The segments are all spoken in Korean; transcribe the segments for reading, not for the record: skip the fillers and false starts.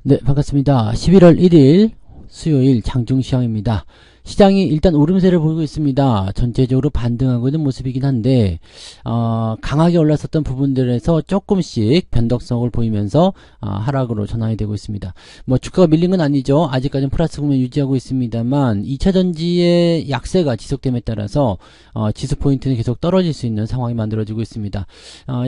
네, 반갑습니다. 11월 1일 수요일 장중시황입니다. 시장이 일단 오름세를 보이고 있습니다. 전체적으로 반등하고 있는 모습이긴 한데 강하게 올랐었던 부분들에서 조금씩 변덕성을 보이면서 하락으로 전환이 되고 있습니다. 뭐 주가가 밀린 건 아니죠. 아직까지는 플러스 국면 유지하고 있습니다만 2차전지의 약세가 지속됨에 따라서 지수 포인트는 계속 떨어질 수 있는 상황이 만들어지고 있습니다.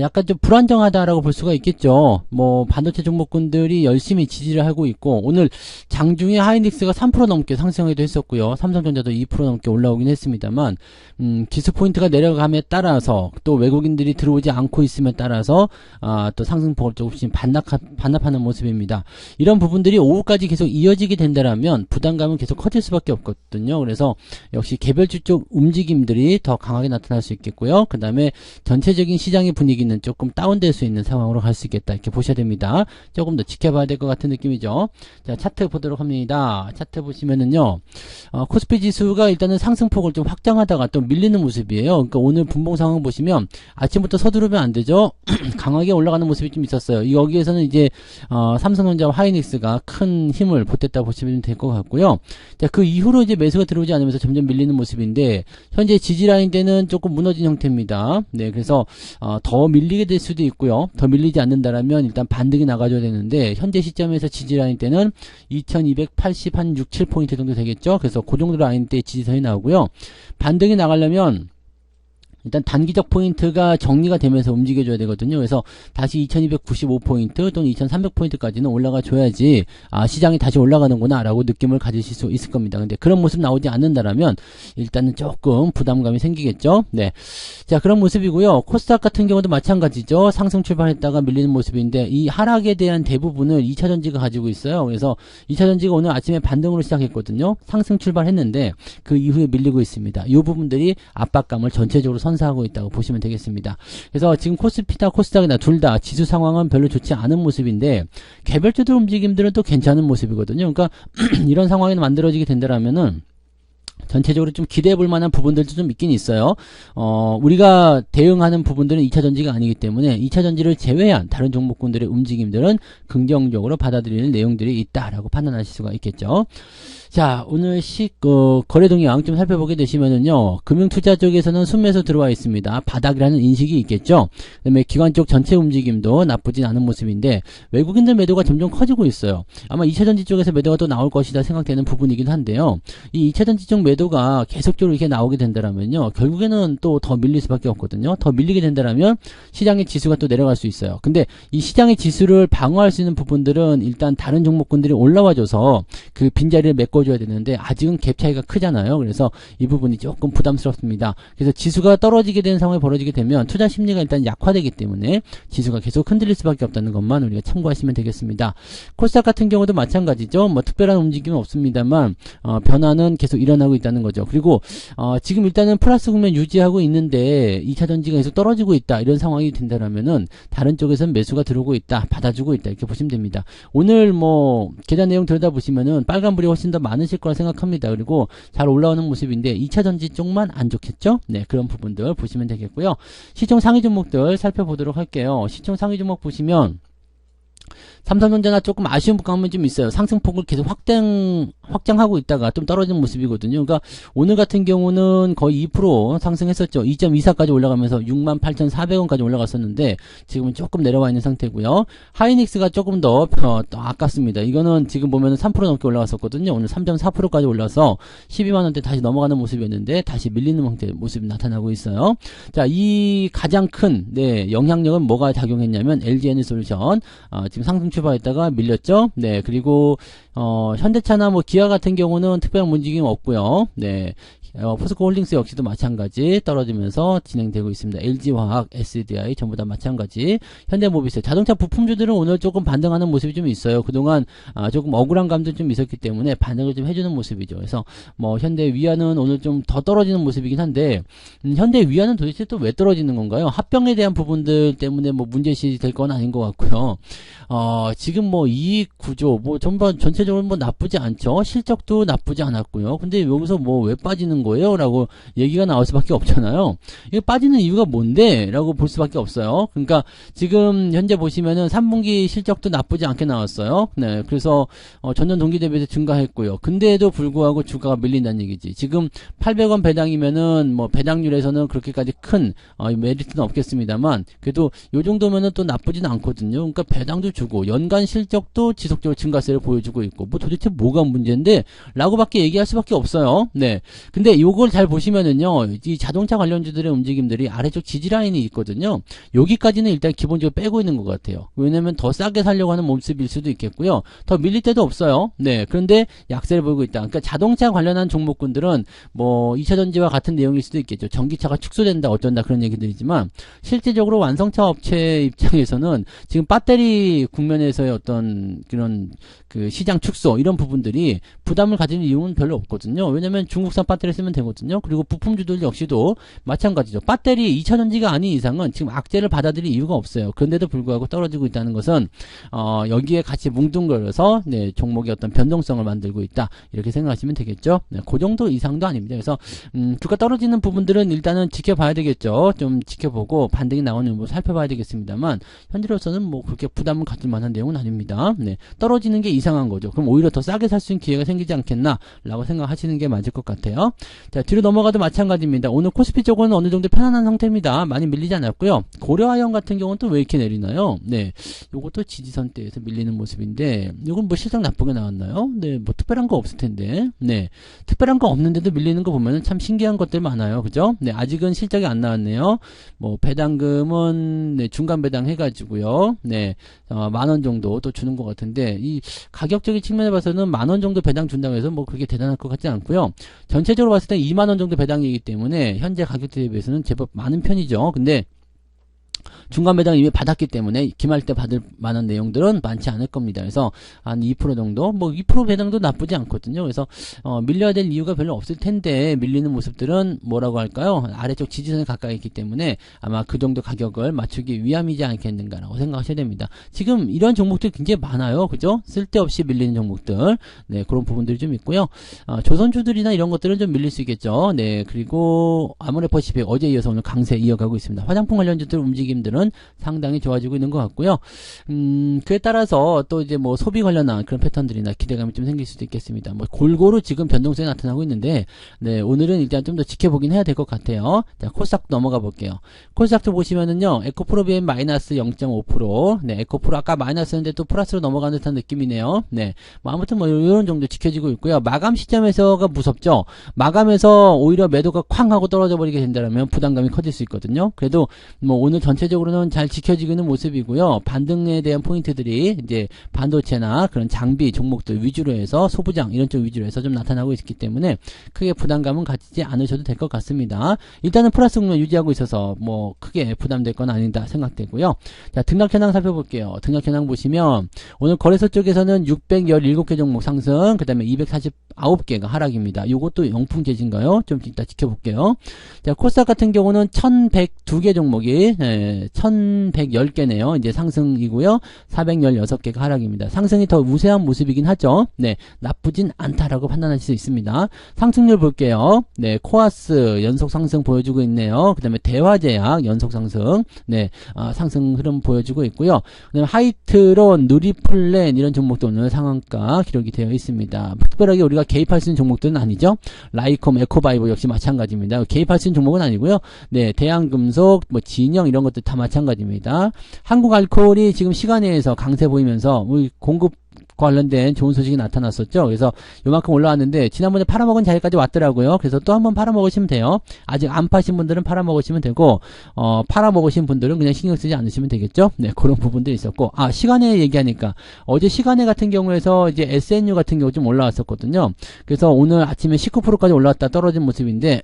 약간 좀 불안정하다라고 볼 수가 있겠죠. 뭐 반도체 종목군들이 열심히 지지를 하고 있고, 오늘 장중에 하이닉스가 3% 넘게 상승하기도 했었고요. 삼성전자도 2% 넘게 올라오긴 했습니다만 지수 포인트가 내려감에 따라서, 또 외국인들이 들어오지 않고 있음에 따라서 또 상승폭을 조금씩 반납하는 모습입니다. 이런 부분들이 오후까지 계속 이어지게 된다면 부담감은 계속 커질 수밖에 없거든요. 그래서 역시 개별주 쪽 움직임들이 더 강하게 나타날 수 있겠고요. 그 다음에 전체적인 시장의 분위기는 조금 다운될 수 있는 상황으로 갈 수 있겠다, 이렇게 보셔야 됩니다. 조금 더 지켜봐야 될 것 같은 느낌이죠. 자, 차트 보도록 합니다. 차트 보시면은요, 코스피 지수가 일단은 상승폭을 좀 확장하다가 또 밀리는 모습이에요. 그러니까 오늘 분봉 상황 보시면 아침부터 서두르면 안 되죠. 강하게 올라가는 모습이 좀 있었어요. 여기에서는 이제 삼성전자와 하이닉스가 큰 힘을 보탰다 보시면 될 것 같고요. 자, 그 이후로 이제 매수가 들어오지 않으면서 점점 밀리는 모습인데, 현재 지지라인 때는 조금 무너진 형태입니다. 네, 그래서 더 밀리게 될 수도 있고요. 더 밀리지 않는다라면 일단 반등이 나가줘야 되는데, 현재 시점에서 지지라인 때는 2280 한 6, 7포인트 정도 되겠죠. 그래서 그 정도 라인 때 지지선이 나오고요. 반등이 나가려면 일단 단기적 포인트가 정리가 되면서 움직여줘야 되거든요. 그래서 다시 2295포인트 또는 2300포인트까지는 올라가 줘야지 시장이 다시 올라가는구나 라고 느낌을 가지실 수 있을 겁니다. 근데 그런 모습 나오지 않는다라면 일단은 조금 부담감이 생기겠죠. 네, 자, 그런 모습이고요. 코스닥 같은 경우도 마찬가지죠. 상승 출발했다가 밀리는 모습인데, 이 하락에 대한 대부분을 2차전지가 가지고 있어요. 그래서 2차전지가 오늘 아침에 반등으로 시작했거든요. 상승 출발했는데 그 이후에 밀리고 있습니다. 이 부분들이 압박감을 전체적으로 선사하고 있다고 보시면 되겠습니다. 그래서 지금 코스피나 코스닥이나 둘 다 지수 상황은 별로 좋지 않은 모습인데, 개별주들 움직임들은 또 괜찮은 모습이거든요. 그러니까 이런 상황이 만들어지게 된다라면은 전체적으로 좀 기대해 볼 만한 부분들도 좀 있긴 있어요. 우리가 대응하는 부분들은 2차전지가 아니기 때문에 2차전지를 제외한 다른 종목군들의 움직임들은 긍정적으로 받아들이는 내용들이 있다라고 판단하실 수가 있겠죠. 자, 오늘 거래 동향 좀 살펴보게 되시면은요, 금융투자 쪽에서는 순매수 들어와 있습니다. 바닥이라는 인식이 있겠죠. 그다음에 기관 쪽 전체 움직임도 나쁘진 않은 모습인데, 외국인들 매도가 점점 커지고 있어요. 아마 2차전지 쪽에서 매도가 또 나올 것이다 생각되는 부분이긴 한데요. 이 2차전지 쪽 매도가 계속적으로 이렇게 나오게 된다라면요, 결국에는 또 더 밀릴 수밖에 없거든요. 더 밀리게 된다라면 시장의 지수가 또 내려갈 수 있어요. 근데 이 시장의 지수를 방어할 수 있는 부분들은 일단 다른 종목군들이 올라와줘서 그 빈자리를 메꿔줘야 되는데, 아직은 갭 차이가 크잖아요. 그래서 이 부분이 조금 부담스럽습니다. 그래서 지수가 떨어지게 되는 상황이 벌어지게 되면 투자 심리가 일단 약화되기 때문에 지수가 계속 흔들릴 수밖에 없다는 것만 우리가 참고하시면 되겠습니다. 코스닥 같은 경우도 마찬가지죠. 뭐 특별한 움직임은 없습니다만 변화는 계속 일어나고 있다는 거죠. 그리고 지금 일단은 플러스 국면 유지하고 있는데 2차전지가 계속 떨어지고 있다, 이런 상황이 된다라면은 다른 쪽에서는 매수가 들어오고 있다, 받아주고 있다, 이렇게 보시면 됩니다. 오늘 뭐 계좌 내용 들여다보시면은 빨간불이 훨씬 더 많으실 거라 생각합니다. 그리고 잘 올라오는 모습인데 2차전지 쪽만 안 좋겠죠? 네, 그런 부분들 보시면 되겠고요. 시총 상위 종목들 살펴보도록 할게요. 시총 상위 종목 보시면 삼성전자나 조금 아쉬운 부분이 좀 있어요. 상승폭을 계속 확장하고 있다가 좀 떨어지는 모습이거든요. 그러니까 오늘 같은 경우는 거의 2% 상승했었죠. 2.24까지 올라가면서 68,400원까지 올라갔었는데 지금은 조금 내려와 있는 상태고요. 하이닉스가 조금 더 아깝습니다. 이거는 지금 보면은 3% 넘게 올라갔었거든요. 오늘 3.4%까지 올라서 12만원대 다시 넘어가는 모습이었는데 다시 밀리는 형태의 모습이 나타나고 있어요. 자, 이 가장 큰 영향력은 뭐가 작용했냐면 LG에너지솔루션, 지금 상승 출발했다가 밀렸죠. 네, 그리고 현대차나 뭐 기아 같은 경우는 특별한 움직임 없고요. 네, 포스코홀딩스 역시도 마찬가지 떨어지면서 진행되고 있습니다. LG화학, SDI 전부 다 마찬가지. 현대모비스, 자동차 부품주들은 오늘 조금 반등하는 모습이 좀 있어요. 그동안 조금 억울한 감도 좀 있었기 때문에 반등을 좀 해주는 모습이죠. 그래서 뭐 현대위아는 오늘 좀 더 떨어지는 모습이긴 한데, 현대위아는 도대체 또 왜 떨어지는 건가요? 합병에 대한 부분들 때문에 뭐 문제시 될 건 아닌 것 같고요. 지금 뭐 이익 구조 뭐 전체적으로 뭐 나쁘지 않죠. 실적도 나쁘지 않았고요. 근데 여기서 뭐 왜 빠지는 거예요? 라고 얘기가 나올 수밖에 없잖아요. 이게 빠지는 이유가 뭔데? 라고 볼 수밖에 없어요. 그러니까 지금 현재 보시면은 3분기 실적도 나쁘지 않게 나왔어요. 네, 그래서 전년 동기 대비해서 증가했고요. 근데에도 불구하고 주가가 밀린다는 얘기지. 지금 800원 배당이면은 뭐 배당률에서는 그렇게까지 큰 메리트는 없겠습니다만 그래도 요 정도면은 또 나쁘진 않거든요. 그러니까 배당도 주고 연간 실적도 지속적으로 증가세를 보여주고 있고 뭐 도대체 뭐가 문제인데? 라고밖에 얘기할 수밖에 없어요. 네. 근데 요걸 잘 보시면은요. 이 자동차 관련주들의 움직임들이 아래쪽 지지라인이 있거든요. 여기까지는 일단 기본적으로 빼고 있는 것 같아요. 왜냐면 더 싸게 살려고 하는 모습일 수도 있겠고요. 더 밀릴 데도 없어요. 네. 그런데 약세를 보이고 있다. 그러니까 자동차 관련한 종목군들은 뭐 2차전지와 같은 내용일 수도 있겠죠. 전기차가 축소된다 어쩐다 그런 얘기들이지만 실제적으로 완성차 업체 입장에서는 지금 배터리 국면에서의 어떤 그런 그 시장 축소 이런 부분들이 부담을 가지는 이유는 별로 없거든요. 왜냐면 중국산 배터리 쓰면 되거든요. 그리고 부품주들 역시도 마찬가지죠. 배터리 2차전지가 아닌 이상은 지금 악재를 받아들일 이유가 없어요. 그런데도 불구하고 떨어지고 있다는 것은 여기에 같이 뭉뚱그려서 네, 종목의 어떤 변동성을 만들고 있다. 이렇게 생각하시면 되겠죠. 네, 그 정도 이상도 아닙니다. 그래서 주가 떨어지는 부분들은 일단은 지켜봐야 되겠죠. 좀 지켜보고 반등이 나오는 뭐 살펴봐야 되겠습니다만 현재로서는 뭐 그렇게 부담을 가질 만한 내용은 아닙니다. 네, 떨어지는 게 이상한 거죠. 그럼 오히려 더 싸게 살 수 있는 기회가 생기지 않겠나 라고 생각하시는 게 맞을 것 같아요. 자, 뒤로 넘어가도 마찬가지입니다. 오늘 코스피 쪽은 어느 정도 편안한 상태입니다. 많이 밀리지 않았고요. 고려아연 같은 경우는 또 왜 이렇게 내리나요? 네, 요것도 지지선대에서 밀리는 모습인데 요건 뭐 실적 나쁘게 나왔나요? 네, 뭐 특별한 거 없을 텐데 네, 특별한 거 없는데도 밀리는 거 보면은 참 신기한 것들 많아요. 그죠? 네, 아직은 실적이 안 나왔네요. 뭐 배당금은 네, 중간 배당 해가지고요. 네, 10,000원 정도 또 주는 것 같은데 이 가격적인 측면에 봐서는 10,000원 정도 배당 준다고 해서 뭐 그렇게 대단할 것 같지 않고요. 전체적으로 봤을 때 20,000원 정도 배당이기 때문에 현재 가격 대비해서는 제법 많은 편이죠. 근데 중간 배당 이미 받았기 때문에 기말 때 받을 만한 내용들은 많지 않을 겁니다. 그래서 한 2% 정도, 뭐 2% 배당도 나쁘지 않거든요. 그래서 밀려야 될 이유가 별로 없을 텐데 밀리는 모습들은 뭐라고 할까요? 아래쪽 지지선에 가까이 있기 때문에 아마 그 정도 가격을 맞추기 위함이지 않겠는가라고 생각하셔야 됩니다. 지금 이런 종목들 굉장히 많아요. 그죠? 쓸데없이 밀리는 종목들. 네, 그런 부분들이 좀 있고요. 조선주들이나 이런 것들은 좀 밀릴 수 있겠죠. 네, 그리고 아모레 퍼시픽 어제 이어서 오늘 강세 이어가고 있습니다. 화장품 관련주들 움직임들은 상당히 좋아지고 있는 것 같고요. 그에 따라서 또 이제 뭐 소비 관련한 그런 패턴들이나 기대감이 좀 생길 수도 있겠습니다. 뭐 골고루 지금 변동성이 나타나고 있는데, 네, 오늘은 일단 좀 더 지켜보긴 해야 될 것 같아요. 자, 코스닥 넘어가 볼게요. 코스닥도 보시면은요, 에코프로 BM 마이너스 0.5%, 네, 에코프로 아까 마이너스였는데 또 플러스로 넘어가는 듯한 느낌이네요. 네, 뭐 아무튼 뭐 이런 정도 지켜지고 있고요. 마감 시점에서가 무섭죠. 마감에서 오히려 매도가 쾅 하고 떨어져 버리게 된다면 부담감이 커질 수 있거든요. 그래도 뭐 오늘 전체적으로는 잘 지켜지고 있는 모습이고요. 반등에 대한 포인트들이 이제 반도체나 그런 장비 종목들 위주로 해서 소부장 이런 쪽 위주로 해서 좀 나타나고 있기 때문에 크게 부담감은 가지지 않으셔도 될 것 같습니다. 일단은 플러스 국면 유지하고 있어서 뭐 크게 부담될 건 아니다 생각되고요. 자, 등락 현황 살펴볼게요. 등락 현황 보시면 오늘 거래소 쪽에서는 617개 종목 상승, 그 다음에 249개가 하락입니다. 요것도 영풍제진가요? 좀 이따 지켜볼게요. 자, 코스닥 같은 경우는 1102개 종목이 1110개네요. 이제 상승이고요. 416개가 하락입니다. 상승이 더 우세한 모습이긴 하죠. 네, 나쁘진 않다라고 판단하실 수 있습니다. 상승률 볼게요. 네, 코아스 연속 상승 보여주고 있네요. 그 다음에 대화제약 연속 상승, 네, 상승 흐름 보여주고 있고요. 그 다음에 하이트론, 누리플랜 이런 종목도 오늘 상한가 기록이 되어 있습니다. 특별하게 우리가 개입할 수 있는 종목들은 아니죠. 라이콤, 에코바이오 역시 마찬가지입니다. 개입할 수 있는 종목은 아니고요. 네, 대한금속, 뭐 진영 이런 것들 다 마찬가지입니다. 한국알코올이 지금 시간에서 강세 보이면서 우리 공급 관련된 좋은 소식이 나타났었죠. 그래서 요만큼 올라왔는데 지난번에 팔아먹은 자리까지 왔더라고요. 그래서 또 한번 팔아먹으시면 돼요. 아직 안 파신 분들은 팔아먹으시면 되고 팔아먹으신 분들은 그냥 신경 쓰지 않으시면 되겠죠. 네, 그런 부분들이 있었고, 시간에 얘기하니까 어제 시간에 같은 경우에서 이제 SNU 같은 경우 좀 올라왔었거든요. 그래서 오늘 아침에 19%까지 올라왔다 떨어진 모습인데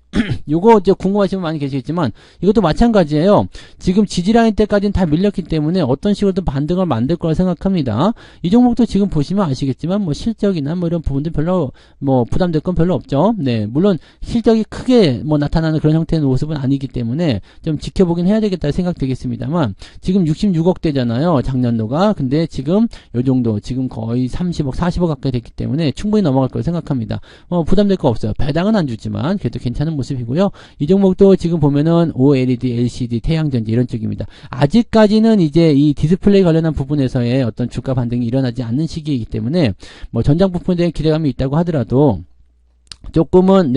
요거 이제 궁금하신 분 많이 계시겠지만 이것도 마찬가지예요. 지금 지지라인 때까지는 다 밀렸기 때문에 어떤 식으로든 반등을 만들 거라 생각합니다. 이 종목도 지금 보시면 아시겠지만 뭐 실적이나 뭐 이런 부분들 별로 뭐 부담될 건 별로 없죠. 네, 물론 실적이 크게 뭐 나타나는 그런 형태의 모습은 아니기 때문에 좀 지켜보긴 해야 되겠다 생각되겠습니다만, 지금 66억대잖아요 작년도가. 근데 지금 요 정도, 지금 거의 30억 40억 가까이 됐기 때문에 충분히 넘어갈 거라고 생각합니다. 부담될 거 없어요. 배당은 안 주지만 그래도 괜찮은 모습이고요. 이 종목도 지금 보면은 OLED, LCD, 태양전지 이런 쪽입니다. 아직까지는 이제 이 디스플레이 관련한 부분에서의 어떤 주가 반등이 일어나지 않는 시기이기 때문에 뭐 전장 부분에 대한 기대감이 있다고 하더라도 조금은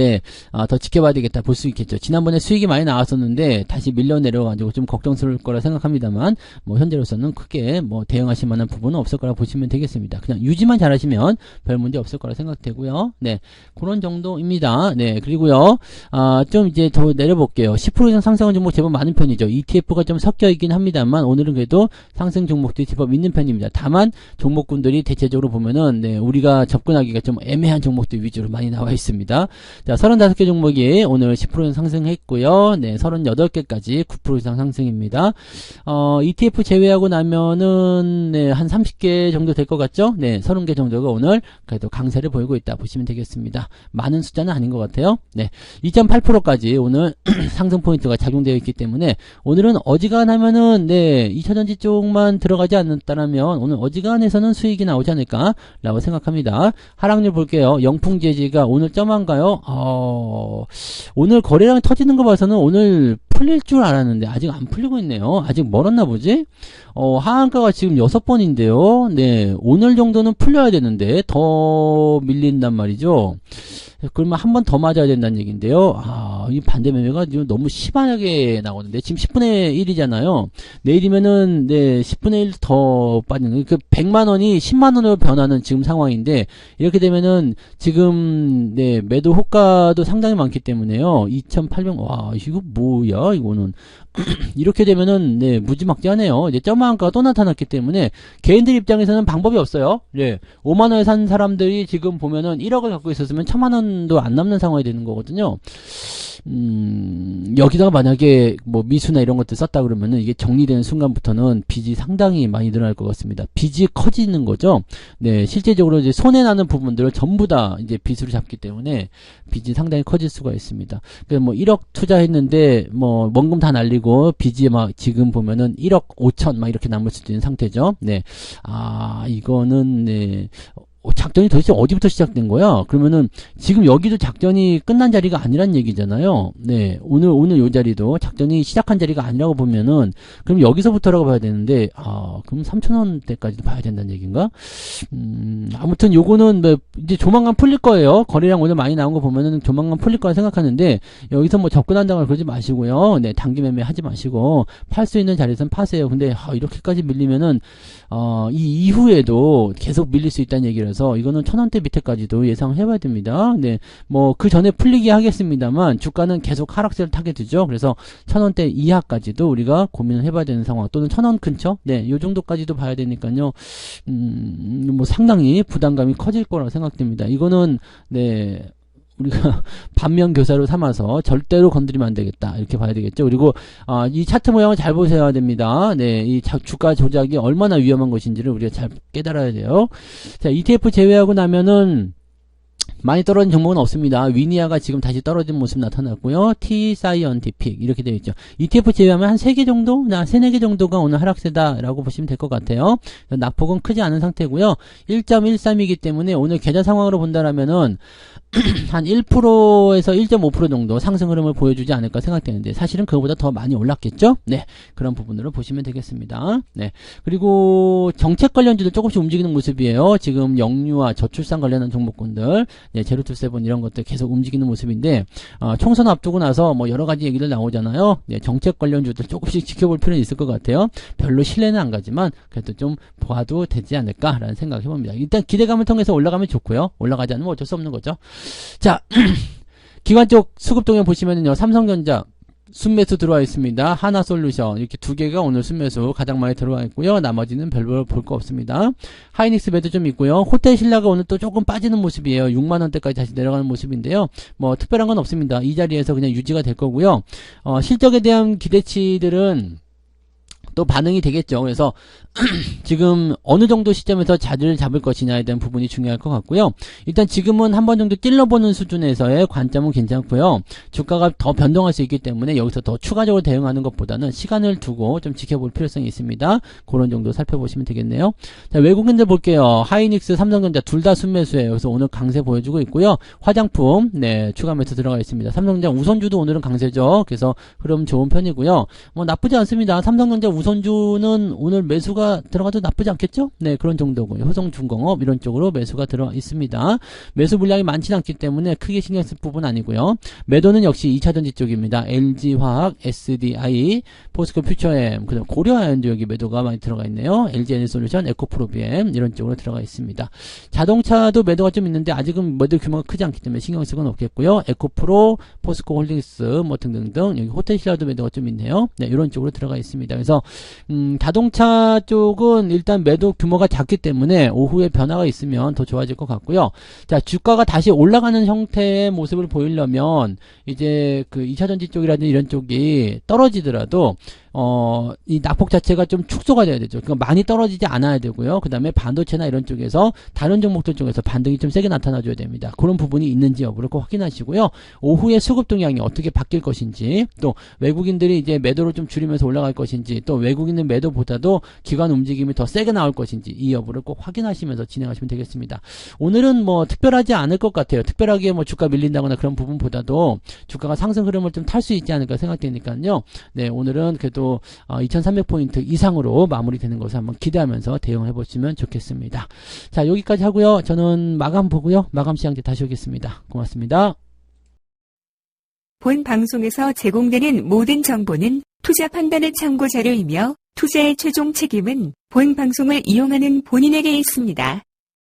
더 지켜봐야 되겠다 볼 수 있겠죠. 지난번에 수익이 많이 나왔었는데 다시 밀려 내려가지고 좀 걱정스러울 거라 생각합니다만, 뭐 현재로서는 크게 뭐 대응하실 만한 부분은 없을 거라 보시면 되겠습니다. 그냥 유지만 잘하시면 별 문제 없을 거라 생각되고요. 네, 그런 정도입니다. 네, 그리고요 좀 이제 더 내려볼게요. 10% 이상 상승한 종목 제법 많은 편이죠. ETF가 좀 섞여 있긴 합니다만 오늘은 그래도 상승 종목들이 제법 있는 편입니다. 다만 종목군들이 대체적으로 보면은 우리가 접근하기가 좀 애매한 종목들 위주로 많이 나와 있습니다. 자, 35개 종목이 오늘 10% 이상 상승했고요. 네, 38개까지 9% 이상 상승입니다. ETF 제외하고 나면은 한 30개 정도 될 것 같죠? 네, 30개 정도가 오늘 그래도 강세를 보이고 있다 보시면 되겠습니다. 많은 숫자는 아닌 것 같아요. 네, 2.8%까지 오늘 상승 포인트가 작용되어 있기 때문에 오늘은 어지간하면은 2차전지 쪽만 들어가지 않는다면 오늘 어지간해서는 수익이 나오지 않을까라고 생각합니다. 하락률 볼게요. 영풍재지가 오늘 점한가요? 오늘 거래량 터지는 거 봐서는 오늘 풀릴 줄 알았는데 아직 안 풀리고 있네요. 아직 멀었나 보지? 하한가가 지금 6번인데요. 네, 오늘 정도는 풀려야 되는데 더 밀린단 말이죠. 그러면 한 번 더 맞아야 된다는 얘기인데요. 이 반대 매매가 지금 너무 심하게 나오는데 지금 10분의 1이잖아요. 내일이면은 10분의 1 더 빠지는, 그 100만 원이 10만 원으로 변하는 지금 상황인데, 이렇게 되면은 지금 매도 호가도 상당히 많기 때문에요. 2,800, 와 이거 뭐야 이거는. 이렇게 되면은 무지막지하네요. 이제 점화한가가 또 나타났기 때문에 개인들 입장에서는 방법이 없어요. 5만 원에 산 사람들이 지금 보면은 1억을 갖고 있었으면 1,000만 원도 안 남는 상황이 되는 거거든요. 여기다가 만약에 뭐 미수나 이런 것들 썼다 그러면은 이게 정리되는 순간부터는 빚이 상당히 많이 늘어날 것 같습니다. 빚이 커지는 거죠. 네, 실제적으로 이제 손해나는 부분들을 전부 다 이제 빚으로 잡기 때문에 빚이 상당히 커질 수가 있습니다. 그러니까 뭐 1억 투자했는데 뭐 원금 다 날리고 빚이 막 지금 보면은 1억 5천 막 이렇게 남을 수도 있는 상태죠. 네, 이거는 작전이 도대체 어디부터 시작된 거야? 그러면은 지금 여기도 작전이 끝난 자리가 아니란 얘기잖아요. 네, 오늘 요 자리도 작전이 시작한 자리가 아니라고 보면은 그럼 여기서부터라고 봐야 되는데 그럼 3,000원대까지도 봐야 된다는 얘기인가? 아무튼 요거는 이제 조만간 풀릴 거예요. 거래량 오늘 많이 나온 거 보면은 조만간 풀릴 거라 생각하는데 여기서 뭐 접근한다고 그러지 마시고요. 네, 단기 매매 하지 마시고 팔 수 있는 자리에서는 파세요. 근데 이렇게까지 밀리면은 이 이후에도 계속 밀릴 수 있다는 얘기라서 이거는 1,000원대 밑에까지도 예상을 해봐야 됩니다. 네, 뭐 그 전에 풀리게 하겠습니다만 주가는 계속 하락세를 타게 되죠. 그래서 1,000원대 이하까지도 우리가 고민을 해봐야 되는 상황, 또는 1,000원 근처, 요 정도까지도 봐야 되니까요. 뭐 상당히 부담감이 커질 거라고 생각됩니다. 이거는 우리가 반면교사로 삼아서 절대로 건드리면 안 되겠다 이렇게 봐야 되겠죠. 그리고 이 차트 모양을 잘 보셔야 됩니다. 이 주가 조작이 얼마나 위험한 것인지를 우리가 잘 깨달아야 돼요. 자, ETF 제외하고 나면은 많이 떨어진 종목은 없습니다. 위니아가 지금 다시 떨어진 모습 나타났고요. T-사이언티픽 이렇게 되어 있죠. ETF 제외하면 한 3개 정도? 3-4개 정도가 오늘 하락세다라고 보시면 될 것 같아요. 낙폭은 크지 않은 상태고요. 1.13이기 때문에 오늘 계좌 상황으로 본다라면은 한 1%에서 1.5% 정도 상승 흐름을 보여주지 않을까 생각되는데 사실은 그거보다 더 많이 올랐겠죠? 네, 그런 부분으로 보시면 되겠습니다. 네, 그리고 정책 관련주도 조금씩 움직이는 모습이에요. 지금 영유아 저출산 관련한 종목군들, 제로투세븐 이런 것들 계속 움직이는 모습인데 총선 앞두고 나서 뭐 여러 가지 얘기들 나오잖아요. 정책 관련주들 조금씩 지켜볼 필요는 있을 것 같아요. 별로 신뢰는 안 가지만 그래도 좀 봐도 되지 않을까라는 생각을 해봅니다. 일단 기대감을 통해서 올라가면 좋고요. 올라가지 않으면 어쩔 수 없는 거죠. 자, 기관 쪽 수급 동향 보시면은요, 삼성전자 순매수 들어와 있습니다. 하나솔루션 이렇게 두 개가 오늘 순매수 가장 많이 들어와 있고요. 나머지는 별로 볼 거 없습니다. 하이닉스 매도 좀 있고요. 호텔신라가 오늘 또 조금 빠지는 모습이에요. 6만 원대까지 다시 내려가는 모습인데요. 뭐 특별한 건 없습니다. 이 자리에서 그냥 유지가 될 거고요. 실적에 대한 기대치들은 또 반응이 되겠죠. 그래서 지금 어느 정도 시점에서 자리를 잡을 것이냐에 대한 부분이 중요할 것 같고요. 일단 지금은 한 번 정도 찔러보는 수준에서의 관점은 괜찮고요. 주가가 더 변동할 수 있기 때문에 여기서 더 추가적으로 대응하는 것보다는 시간을 두고 좀 지켜볼 필요성이 있습니다. 그런 정도 살펴보시면 되겠네요. 자, 외국인들 볼게요. 하이닉스, 삼성전자 둘 다 순매수예요. 그래서 오늘 강세 보여주고 있고요. 화장품, 네, 추가 매수 들어가 있습니다. 삼성전자 우선주도 오늘은 강세죠. 그래서 흐름 좋은 편이고요. 뭐 나쁘지 않습니다. 삼성전자 우선주는 오늘 매수가 들어가도 나쁘지 않겠죠? 네, 그런 정도고요. 효성중공업 이런 쪽으로 매수가 들어가 있습니다. 매수 물량이 많지는 않기 때문에 크게 신경 쓸 부분 아니고요. 매도는 역시 2차전지 쪽입니다. LG화학, SDI, 포스코 퓨처엠, 그다음 고려아연도 여기 매도가 많이 들어가 있네요. LG에너솔루션, 에코프로비엠 이런 쪽으로 들어가 있습니다. 자동차도 매도가 좀 있는데 아직은 매도 규모가 크지 않기 때문에 신경 쓸 건 없겠고요. 에코프로, 포스코 홀딩스 뭐 등등등 여기 호텔신라도 매도가 좀 있네요. 네, 이런 쪽으로 들어가 있습니다. 그래서 자동차 쪽은 일단 매도 규모가 작기 때문에 오후에 변화가 있으면 더 좋아질 것 같고요. 자, 주가가 다시 올라가는 형태의 모습을 보이려면 이제 그 2차전지 쪽이라든지 이런 쪽이 떨어지더라도 이 낙폭 자체가 좀 축소가 돼야 되죠. 그러니까 많이 떨어지지 않아야 되고요. 그 다음에 반도체나 이런 쪽에서 다른 종목들 쪽에서 반등이 좀 세게 나타나줘야 됩니다. 그런 부분이 있는지 여부를 꼭 확인하시고요. 오후에 수급 동향이 어떻게 바뀔 것인지, 또 외국인들이 이제 매도를 좀 줄이면서 올라갈 것인지, 또 외국인의 매도보다도 기관 움직임이 더 세게 나올 것인지 이 여부를 꼭 확인하시면서 진행하시면 되겠습니다. 오늘은 뭐 특별하지 않을 것 같아요. 특별하게 뭐 주가 밀린다거나 그런 부분보다도 주가가 상승 흐름을 좀 탈 수 있지 않을까 생각되니까요. 네, 오늘은 그래도 2300포인트 이상으로 마무리되는 것을 한번 기대하면서 대응해 보시면 좋겠습니다. 자, 여기까지 하고요. 저는 마감 보고요. 마감 시간 때 다시 오겠습니다. 고맙습니다. 본 방송에서 제공되는 모든 정보는 투자 판단의 참고 자료이며 투자의 최종 책임은 본 방송을 이용하는 본인에게 있습니다.